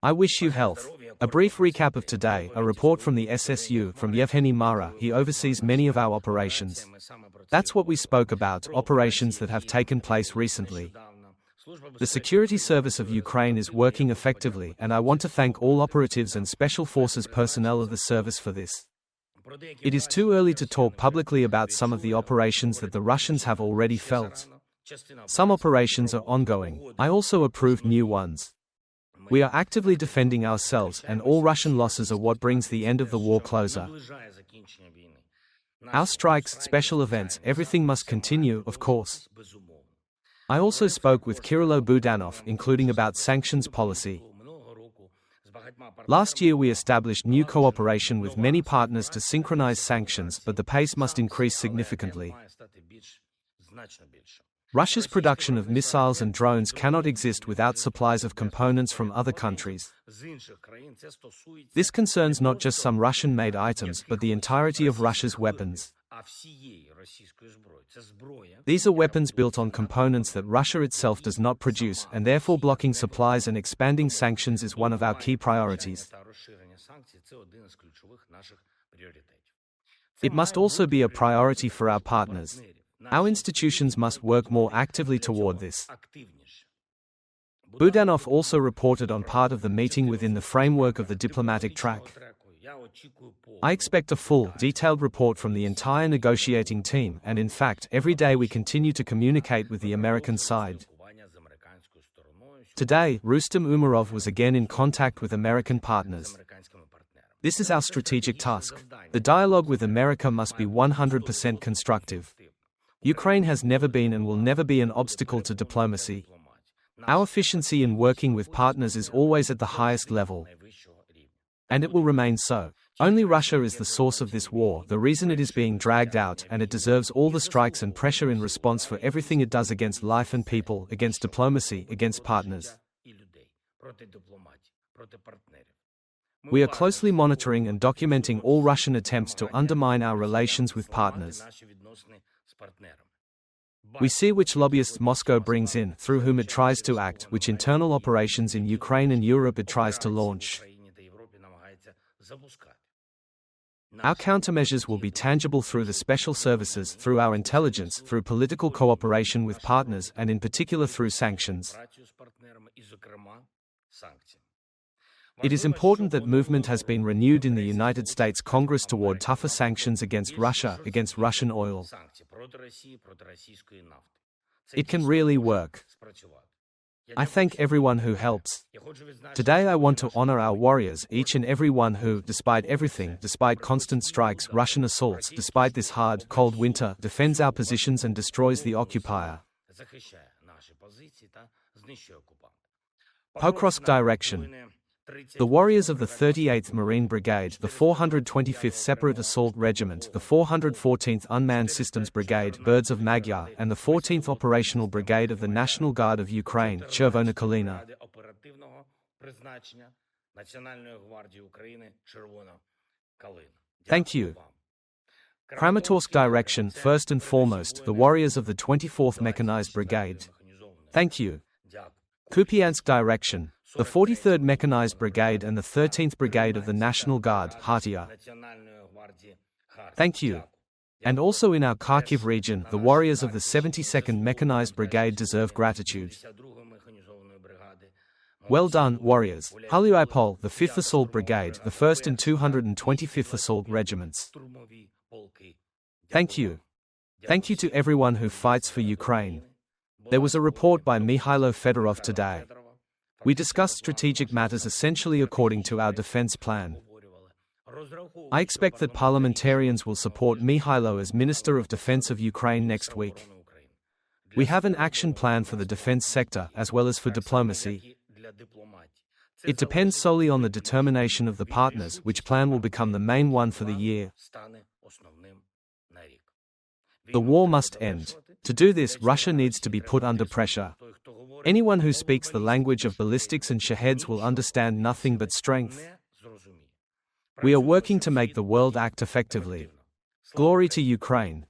I wish you health. A brief recap of today, a report from the SSU, from Yevgeny Mara. He oversees many of our operations. That's what we spoke about, operations that have taken place recently. The security service of Ukraine is working effectively, and I want to thank all operatives and special forces personnel of the service for this. It is too early to talk publicly about some of the operations that the Russians have already felt. Some operations are ongoing. I also approved new ones. We are actively defending ourselves, and all Russian losses are what brings the end of the war closer. Our strikes, special events, everything must continue, of course. I also spoke with Kyrylo Budanov, including about sanctions policy. Last year we established new cooperation with many partners to synchronize sanctions, but the pace must increase significantly. Russia's production of missiles and drones cannot exist without supplies of components from other countries. This concerns not just some Russian-made items, but the entirety of Russia's weapons. These are weapons built on components that Russia itself does not produce, and therefore blocking supplies and expanding sanctions is one of our key priorities. It must also be a priority for our partners. Our institutions must work more actively toward this. Budanov also reported on part of the meeting within the framework of the diplomatic track. I expect a full, detailed report from the entire negotiating team, and in fact, every day we continue to communicate with the American side. Today, Rustem Umerov was again in contact with American partners. This is our strategic task. The dialogue with America must be 100% constructive. Ukraine has never been and will never be an obstacle to diplomacy. Our efficiency in working with partners is always at the highest level. And it will remain so. Only Russia is the source of this war, the reason it is being dragged out, and it deserves all the strikes and pressure in response for everything it does against life and people, against diplomacy, against partners. We are closely monitoring and documenting all Russian attempts to undermine our relations with partners. We see which lobbyists Moscow brings in, through whom it tries to act, which internal operations in Ukraine and Europe it tries to launch. Our countermeasures will be tangible through the special services, through our intelligence, through political cooperation with partners, and in particular through sanctions. It is important that movement has been renewed in the United States Congress toward tougher sanctions against Russia, against Russian oil. It can really work. I thank everyone who helps. Today I want to honor our warriors, each and every one who, despite everything, despite constant strikes, Russian assaults, despite this hard, cold winter, defends our positions and destroys the occupier. Pokrovsk direction. The warriors of the 38th Marine Brigade, the 425th Separate Assault Regiment, the 414th Unmanned Systems Brigade, Birds of Magyar, and the 14th Operational Brigade of the National Guard of Ukraine, Chervona Kalina. Thank you. Kramatorsk direction, first and foremost, the warriors of the 24th Mechanized Brigade. Thank you. Kupiansk direction, the 43rd Mechanized Brigade and the 13th Brigade of the National Guard, Khartia. Thank you. And also in our Kharkiv region, the warriors of the 72nd Mechanized Brigade deserve gratitude. Well done, warriors. Halyupol, the 5th Assault Brigade, the 1st and 225th Assault Regiments. Thank you. Thank you to everyone who fights for Ukraine. There was a report by Mikhailo Fedorov today. We discussed strategic matters essentially according to our defense plan. I expect that parliamentarians will support Mikhailo as Minister of Defense of Ukraine next week. We have an action plan for the defense sector as well as for diplomacy. It depends solely on the determination of the partners, which plan will become the main one for the year. The war must end. To do this, Russia needs to be put under pressure. Anyone who speaks the language of ballistics and shaheds will understand nothing but strength. We are working to make the world act effectively. Glory to Ukraine.